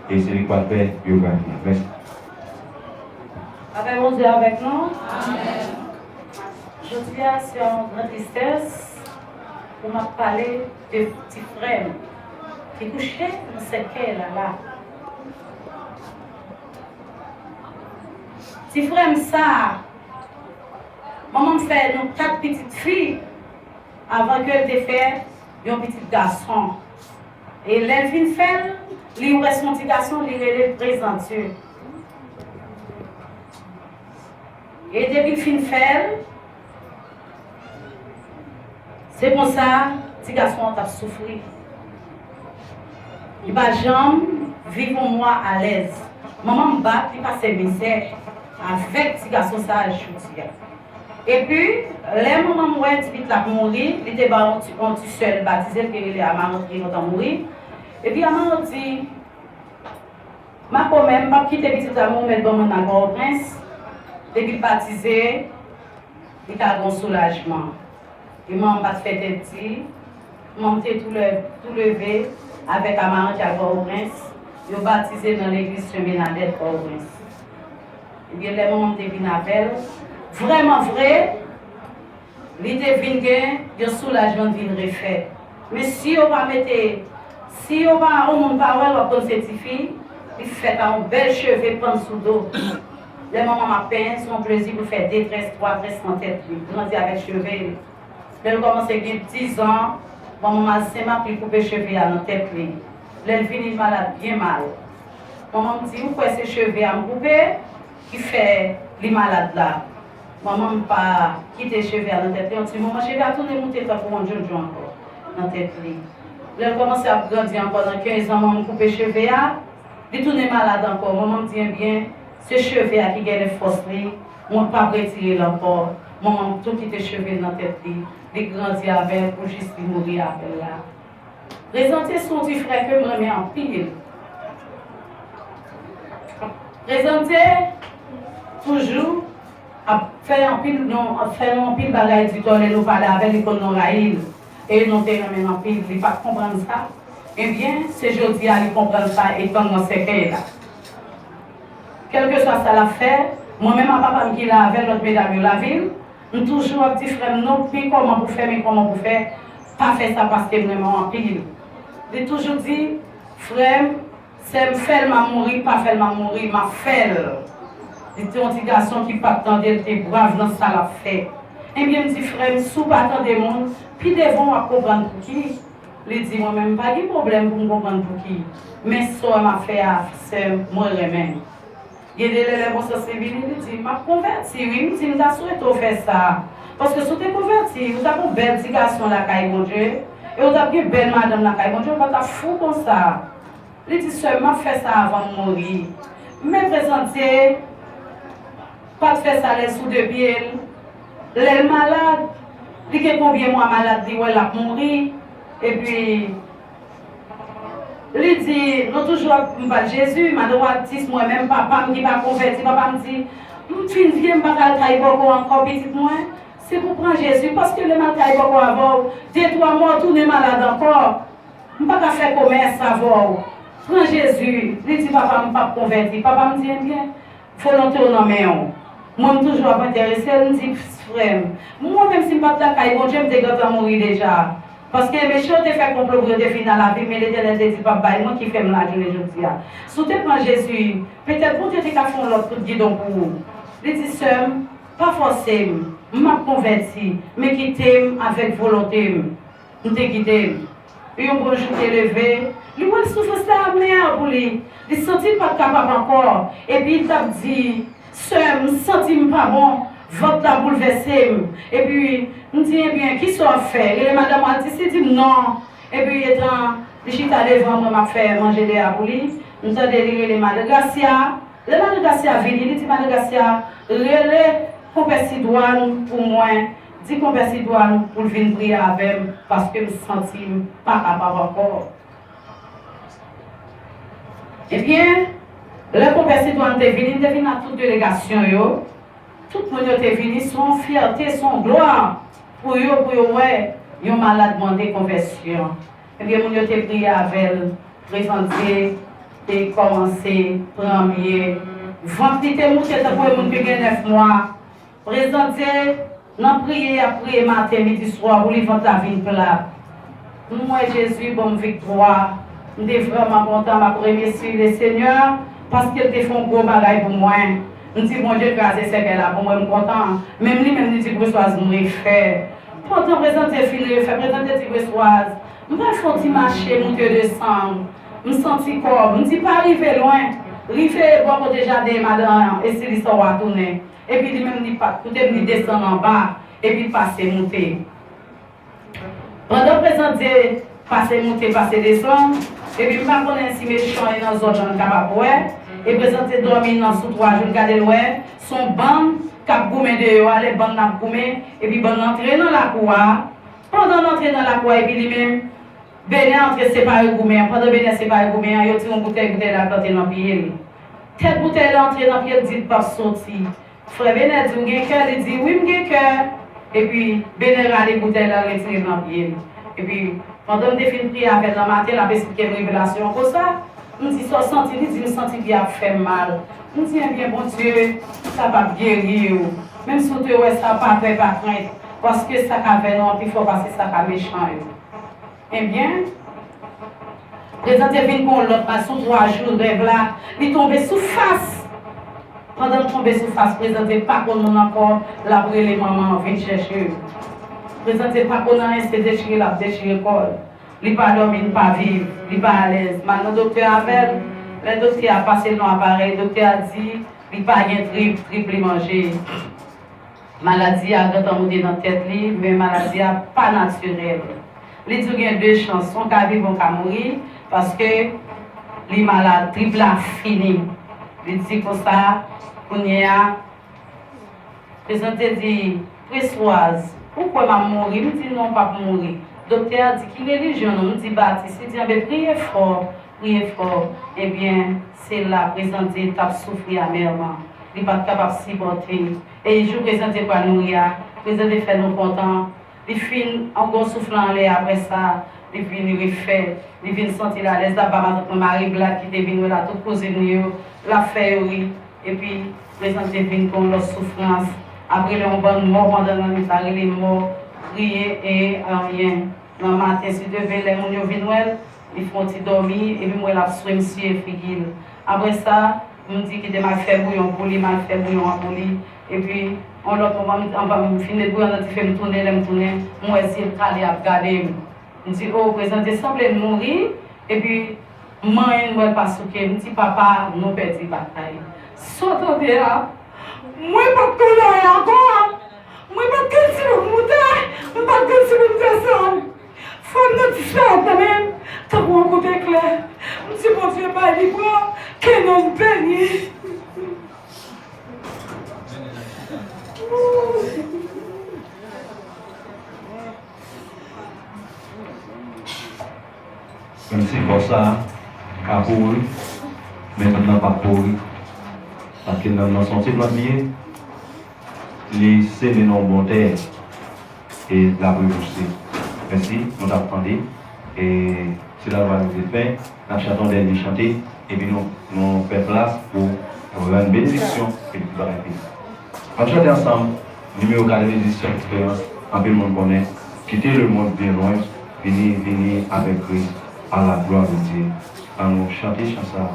et c'est lui qui va faire biographie. Merci. Avec mon Dieu avec nous. Amen. Je dis à c'est en grande tristesse. On m'a parlé de petit frère qui couchait dans cette quai là. Petit frère, ça, maman fait nos 4 petites filles avant qu'elle te fait un petit garçon. Et l'elfine fait, il reste mon petit garçon, il est présent. Et depuis le fin fait, c'est comme ça, petit garçon a souffert. Il va jamais vivre moi à l'aise. Maman me bat, il passe misère avec petit garçon ça à jouer. Et puis, les mamans mourir, petit la mourir, il était seul baptisé qu'il est à Marie qui est mourir. Et puis maman dit, ma quand même pas quitter petit amour mais bon mon accord prince. Depuis baptisé, il a un soulagement. Il m'a pas fait des petits, m'a tout levé avec Amaran qui a au prince. Il a baptisé dans l'église Cheminadette au prince. Et bien, les moments de Vinabel, vraiment vrai, l'idée de un soulagement de refait. Mais si on va mettre, si on va au monde parole, on va certifier, il fait un bel cheveu prendre sous dos. Les mamans m'a peint, son plaisir pour faire 2, 3 tresses en tête. Grandi avec cheveux. Elle commence à avoir 10 ans. Maman m'a dit couper cheveux dans la tête. Elle finit malade, bien mal. Maman me dit, pourquoi ces cheveux à me couper qui fait les malades là? Maman m'a pas quitté les cheveux dans la tête. Elle dit, maman, je vais tourner mon tête pour un jour encore dans la tête. Elle commence à grandir encore dans 15 ans. Maman m'a coupé les cheveux. Elle tourne malade encore. Maman me dit, bien, ce cheveux qui gagne force, on ne peut pas retirer encore. Maman tout qui te cheveux dans la tête, il grandit avec pour juste mourir avec là. Présenter son petit frère que je remets en pile. Présenter toujours à faire un pile, non, à faire un pile bagaille du temps, nous parler avec les Raïl et nous te remets en pile, il ne pas comprendre ça. Eh bien, c'est aujourd'hui à lui comprendre ça et comme on sait qu'il là. Quel que soit ça l'a fait, moi-même, ma papa qui l'a avec notre mesdames de la ville, nous toujours un petit frère, non, puis comment vous faire, mais comment vous faire, pas faire ça parce que vraiment en pile. J'ai toujours dit, frère, c'est me faire ma mourir, pas faire ma mourir, ma faire. C'était un petit garçon qui pas attendre, était brave dans ça l'a fait. Eh bien, petit frère, sous pas attendre des monde, puis devant à comprendre pour qui. Il dit moi-même, pas de problème pour me comprendre pour qui. Mais ça m'a fait, c'est moi-même. Il y a des élèves qui sont civils, il dit, m'a converti, oui, il dit, nous avons souhaité faire ça. Parce que si vous êtes converti, vous avez une belle petite garçon la caille, mon Dieu, et vous avez une belle madame la caille, mon Dieu, vous êtes fou comme ça. Il dit, seulement faire ça avant de mourir. Mais présenter, pas de faire ça les sous de pied, les malades, il dit combien de mois malade, il dit, elle a mouru, et puis, il dit, nous toujours pas Jésus, ma droite, moi-même, papa me dit pas converti, papa me dit, tu ne viens pas travailler beaucoup encore, petit moi, c'est pour prendre Jésus, parce que le mal travaille beaucoup avant, 2-3 mois, tourner malade encore, je ne peux pas faire commerce avant. Prends Jésus, il dit, papa me pas converti, papa me dit, eh bien, volonté au nom, moi, je suis toujours pas intéressé, il me dit, frère, moi-même, si je ne peux pas travailler, bon Dieu, je me mourir déjà. Parce que les méchants te fait complot pour te finir dans la vie, mais l'Éternel te dit, papa, moi qui fais la journée aujourd'hui. Si tu prends Jésus, peut-être pour te faire faire l'autre guidon pour vous. Il dit, sœur, pas forcément, je m'ai converti, mais qui t'aime avec volonté. Je t'ai guidé. Et un bon jour, t'es levé. Lui, il souffre ça à mère pour lui. Il ne se sentit pas capable encore. Et puis, il t'a dit, sœur, je ne sentis pas bon. Votre la bouleversé. Et puis, nous dit, eh bien, qui soit fait? Et madame a dit non. Et puis, étant, je suis allé devant moi, m'a fait manger des aboulis. Nous avons déliré les Madame Garcia. Les Madame Garcia viennent, il dit, Madame Garcia, relais compagnie douane pour moi. Dis compagnie douane pour venir prier avec moi parce que je me sens pas capable encore. Eh bien, le compagnie douane est venu à toute délégation. Tout le monde est venu, son fierté, son gloire, pour eux, ouais, ils ont malade demandé conversion. Et bien, nous avons prié avec elle, présenter, et commencer, premier. Ventité, moucher, ça pour les gens qui ont 9 mois. Présenter, nous prier, après matin, midi, soir, pour les vendre la vie plat. Moi, Jésus, bonne victoire. Je suis vraiment content, ma remercier le Seigneur, parce qu'il te fait un gros bagage pour moi. Je dis, mon Dieu, grâce à ce qu'elle a, pour moi, je suis content. Même lui, même dit, Bressoise, je fait. Pourtant, présenter, fini, faire présenter, Bressoise. Je vais faire un petit marché, monter descendre. Je me sens comme, je ne dis pas arriver loin. Arriver, bon, déjà des madame, et c'est l'histoire à tourner. Et puis, il même dit pas, tout est venu descendre en bas, et puis passer, monter. Pendant présenter, passer, monter, passer, descendre, et puis, je ne connais pas si méchant est dans la zone capable. Et présenter dormir dans sous 3 jours, regarder loin, son bande, cap goumé dehors, les bandes n'a goumé, et puis bande entrer dans la cour. Pendant l'entrée dans la cour, et puis lui-même, Béné entre séparé goumé, pendant Béné séparé goumé, il a tiré une bouteille la planté dans le pied. Telle bouteille entrée dans le pied, dit pas sorti. Frère Béné dit, vous avez cœur, il dit, oui, j'ai cœur. Et puis, Béné a les bouteilles là, retiré dans le pied. Et puis, pendant que je finis de prier avec la matin, la petite révélation comme ça. Je me dis, ça senti, il dit, je me sens qu'il a fait mal. Je me dis, bien, bon Dieu, ça va guérir. Même si tu vois ça, pas peur, pas crainte. Parce que ça a fait non, il faut passer ça à méchant. Eh bien, les gens viennent pour l'autre, sous 3 jours, rêve là, il est tombé sous face. Pendant qu'on tombe sur face, présenter pas qu'on nous encore, la brûler les mamans, viennent chercher. Présenter pas qu'on a c'est déchirer la déchirer corps. Il pas dormir, il pas vivre, il pas à l'aise. Maintenant, le docteur Abel, le docteur a passé le nom appareil, le docteur a dit, il pas rien triple manger. Maladie a grand monté dans la tête, mais maladie a pas naturelle. Il dit qu'il y a deux chances, on peut vivre, on peut mourir, parce que les malades triple a fini. Il dit comme ça, on y a présenté dit, Pressoise, pourquoi m'a mourir? Il dit non, pas mourir. Le docteur a dit qu'il est religion, on dit Baptiste, il dit priez fort. Eh bien, c'est la présente étape souffrir amèrement. Il n'est pas capable de supporter. Et il joue présenté par nous, présenté faire nous contents. Il finit encore soufflant en l'air après ça. Il vient refaire. Il vient sentir à l'aise d'abord mon mari blanc qui est venu là, tout poser nous, la faire, oui. Et puis, présenté vient comme leur souffrance. Après, on va mort pendant la nuit, les morts, prier et rien. Dans le matin, si devait les gens viennent, ils font dormir et puis moi, la soin monsieur et figure. Après ça, on me dit qu'il m'a fait bouillon pour lui, m'a fait bouillon pour lui. Et puis, on va me finir de bouillon, on fait me tourner, moi, essayer de aller à regarder. On me dit, oh, présenté semble mourir. Et puis, moi, je ne pas souquer. Je me dis, papa, nous perdons la bataille. Saute de là. Moi, je ne peux pas aller encore. Moi, je ne peux pas aller monter. Je ne peux pas aller descendre. Faut nous distraire quand même. T'as bon côté clair. Je dis, mon Dieu, pas libre. Qu'elle non béni. Même si pour ça, à pourri, mais maintenant pas pourri. Parce que dans son type de vie, c'est les noms bontaires et la repousser. Merci, nous t'attendons. Et c'est là où nous avons fait, nous chantons des chanter, et puis nous faisons place pour avoir une bénédiction et puis pour arrêter. On chante ensemble, numéro 4 de bénédiction, expérience, un peu le monde connaît, quitter le monde bien loin, venir avec Christ à la gloire de Dieu. À nous chanter chanson,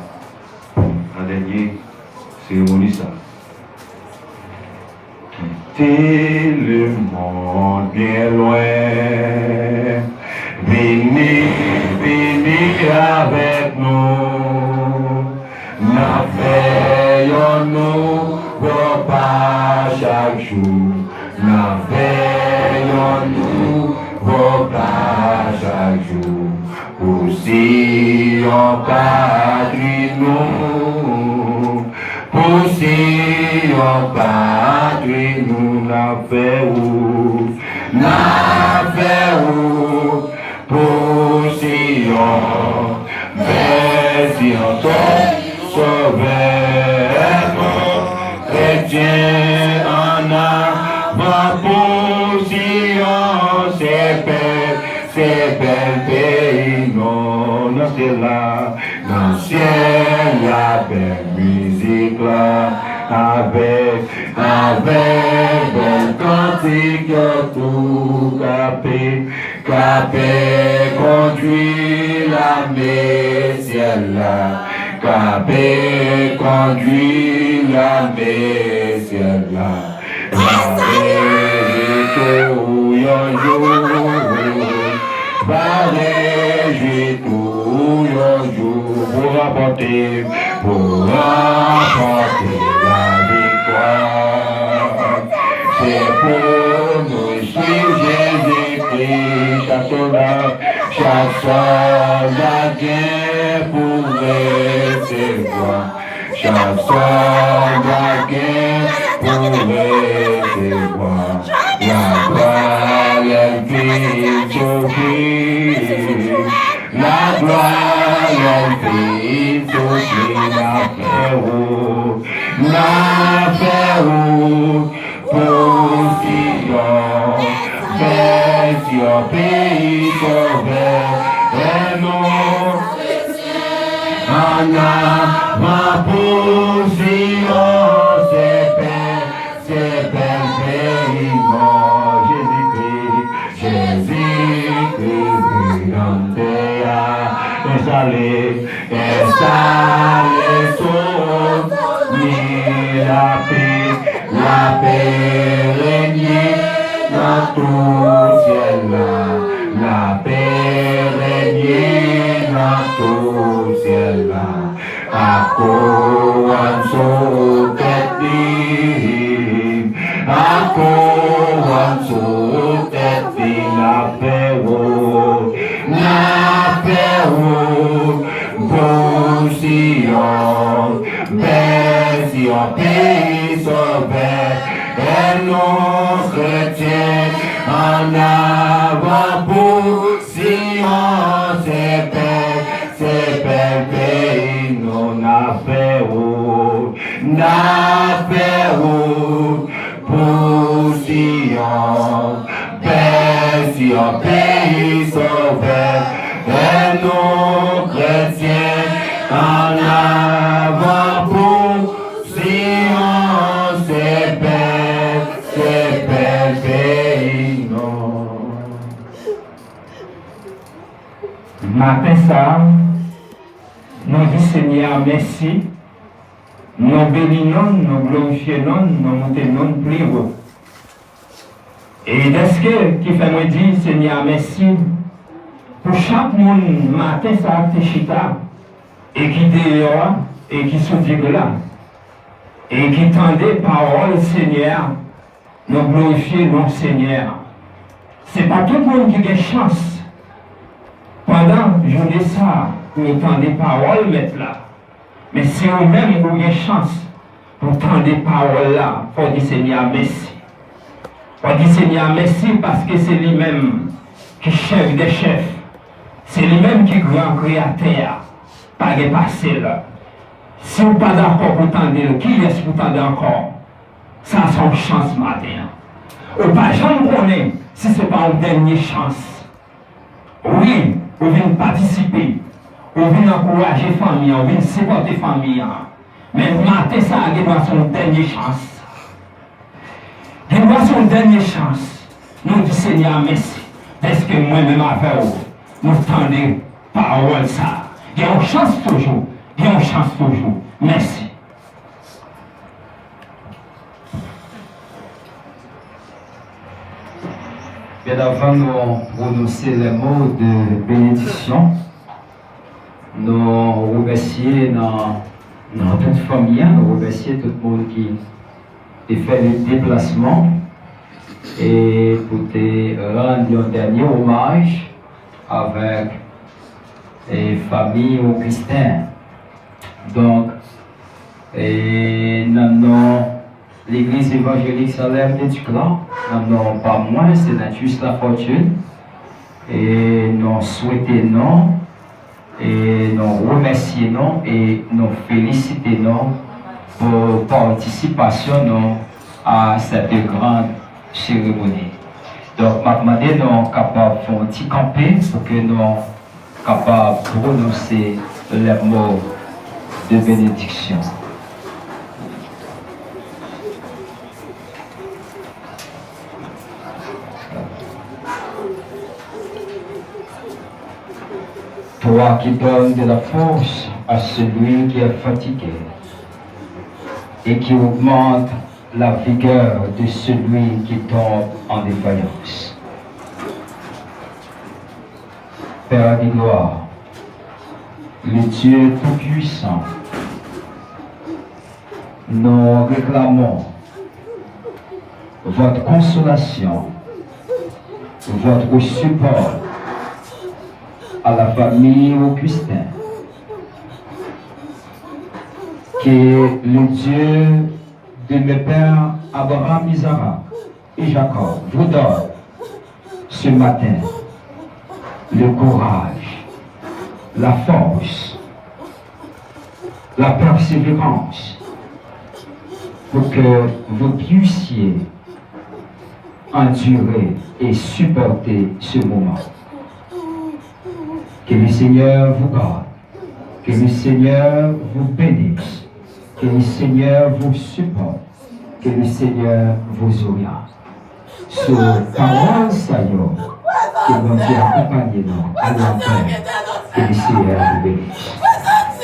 la dernière cérémonie ça. Quitter le monde bien loin. Venez avec nous, n'avons-nous repas chaque jour, n'avons-nous repas chaque jour, aussi en patrie nous, aussi en patrie nous, n'avons-nous Poussillon, Bession, Sauveur, chrétien en avant, Poussillon, c'est bel pays, non, c'est là, dans le ciel, la belle musique là, avec belle cantique, tout capé, conduit la messielle là, capé, conduit la messielle là, la tout yon jour, barré tout yon jour, pour rapporter la victoire, c'est pour nous suivre Jésus-Christ, chaque soldat guerre pour recevoir, chaque soldat guerre pour recevoir, la gloire elle vit souffrir, la gloire elle vit souffrir, la paix pour Sion, Bession, pays sauveur, et non, en avant pour Sion, c'est bel pays, non, Jésus-Christ, installé, sauve, la paix régner dans tout ciel là. La paix régner dans tout ciel là. À quoi sous tête libre, à quoi sous tête libre, la paix haute, bon Sion, belle Sion, pays sauveur, et nos chrétiens en avant pour Sion, c'est belle pays, nous n'affaires, pour Sion, belle Sion, pays sauveur, et nos chrétiens en avant pour Sion, c'est belle pays, non. Matin ça, nous disons Seigneur merci, nous bénissons, nous glorifions, nous montons, plus haut. Et est-ce que qui fait moi dire Seigneur merci pour chaque monde matin ça te chita et qui dehors et qui sont là et qui tendait parole Seigneur, nous glorifions non Seigneur. C'est pas tout le monde qui a chance. Pendant je dis ça, nous tendez parole mettre là. Mais si vous-même vous avez chance pour tendre parole là, pour dire Seigneur merci. Pour dire Seigneur merci parce que c'est lui-même qui est chef des chefs. C'est lui-même qui est grand créateur. Pas de passé là. Si vous n'êtes pas d'accord pour tendre, qui est-ce pour tendre encore? Ça a son chance matin. Ou pas jamais connaître si ce n'est pas une dernière chance. Oui, vous venez participer. Vous venez encourager la famille, vous venez supporter la famille. Mais matin, ça a son dernière chance. Il doit son dernière chance. Nous disons Seigneur merci. Parce que moi-même avec vous, nous tendons parole ça. Il y a une chance toujours. Il y a une chance toujours. Merci. Bien avant de prononcer les mots de bénédiction, nous remercions toute famille, nous remercions tout le monde qui a fait le déplacement et pour te rendre un dernier hommage avec les familles Augustin. Donc, l'église évangélique Salaire de Duclan, nous n'avons pas moins, c'est juste la fortune. Et nous souhaitons, et nous remercions et nous félicitons pour participation à cette grande cérémonie. Donc, maintenant, nous sommes capables de faire un petit campé pour que nous soyons capables de prononcer les mots de bénédiction. Toi qui donnes de la force à celui qui est fatigué et qui augmente la vigueur de celui qui tombe en défaillance. Père de gloire, le Dieu Tout-Puissant, nous réclamons votre consolation, votre support à la famille Augustin. Que le Dieu de mes pères Abraham, Isaac et Jacob vous donne ce matin le courage, la force, la persévérance pour que vous puissiez endurer et supporter ce moment. Que le Seigneur vous garde, que le Seigneur vous bénisse, que le Seigneur vous supporte, que le Seigneur vous oriente. Sur parole Seigneur, que vous Dieu accompagne nous à l'enfer, que le Seigneur vous bénisse. Vous êtes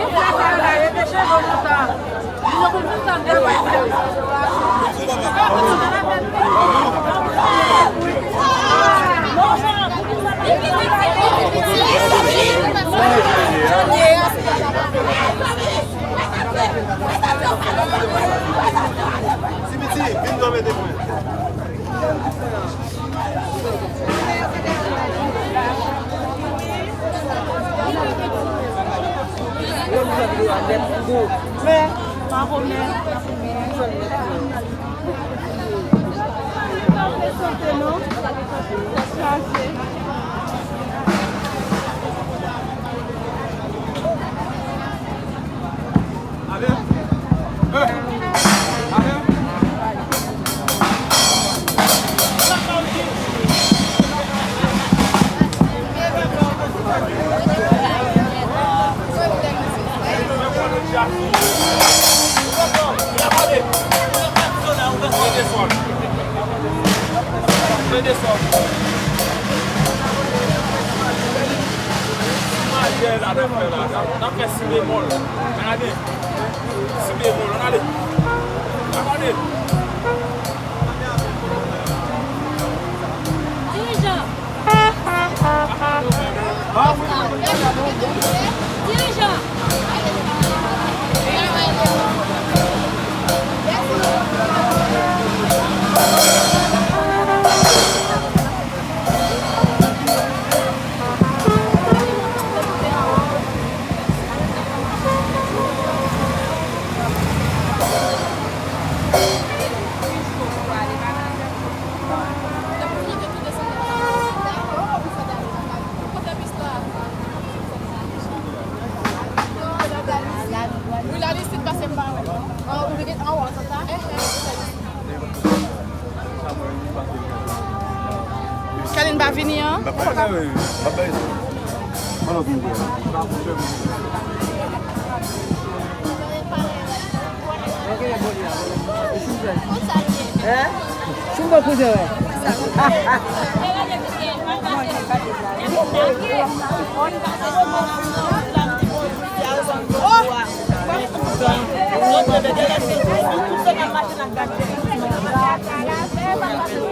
Yes, Kalian ba vini an? Sumba kuja we. Oh.